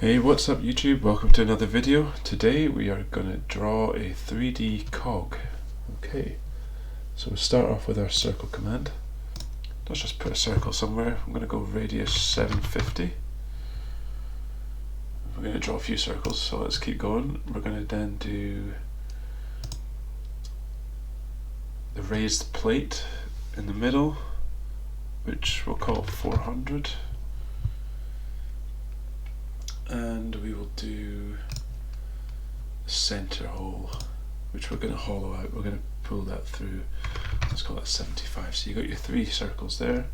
Hey, what's up YouTube? Welcome to another video. Today we are going to draw a 3D cog. Okay, so we'll start off with our circle command. Let's just put a circle somewhere. I'm going to go radius 750. We're going to draw a few circles, so let's keep going. We're going to then do the raised plate in the middle, which we'll call 400. And we will do the center hole, which we're going to hollow out. We're going to pull that through. Let's call that 75. So you got your three circles there,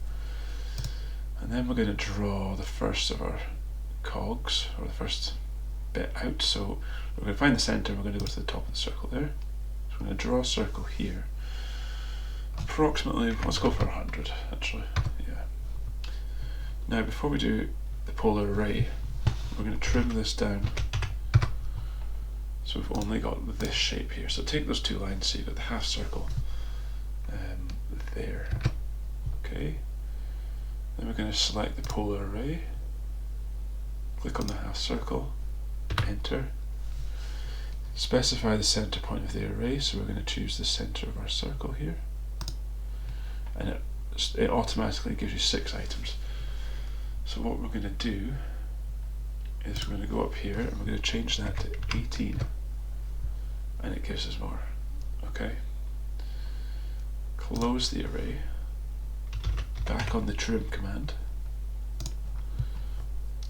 and then we're going to draw the first of our cogs, or the first bit out. So we're going to find the center. We're going to go to the top of the circle there. So we're going to draw a circle here. Approximately, let's go for 100. Actually, yeah. Now, before we do the polar array, we're going to trim this down, so we've only got this shape here. So take those two lines, so you've got the half circle there. Okay, then we're going to select the polar array, click on the half circle, enter, specify the center point of the array, so we're going to choose the center of our circle here, and it automatically gives you 6 items. So what we're going to do is we're going to go up here and we're going to change that to 18, and it gives us more. Okay, close the array, back on the trim command,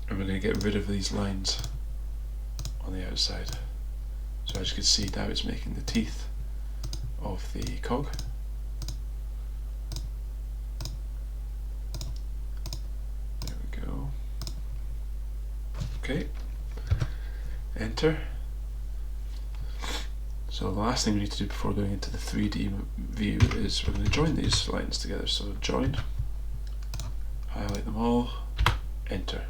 and we're going to get rid of these lines on the outside. So as you can see now, it's making the teeth of the cog. Okay, enter. So the last thing we need to do before going into the 3D view is we're going to join these lines together. So join, highlight them all, enter.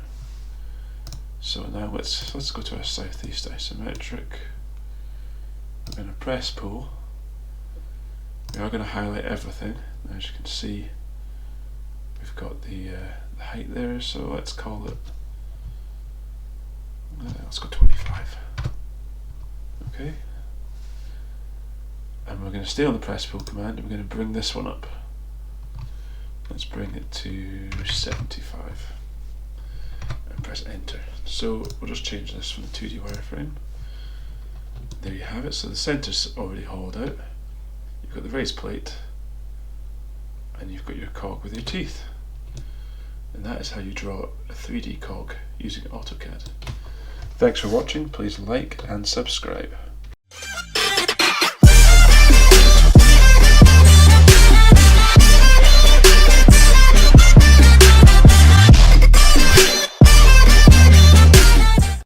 So now let's go to our southeast isometric. We're going to press pull. We are going to highlight everything. As you can see, we've got the height there. So let's call it. Let's go 25. Okay, and we're going to stay on the press pull command, and we're going to bring this one up. Let's bring it to 75 and press enter. So we'll just change this from the 2D wireframe. There you have it. So the center's already hollowed out. You've got the raised plate, and you've got your cog with your teeth. And that is how you draw a 3D cog using AutoCAD. Thanks for watching. Please like and subscribe.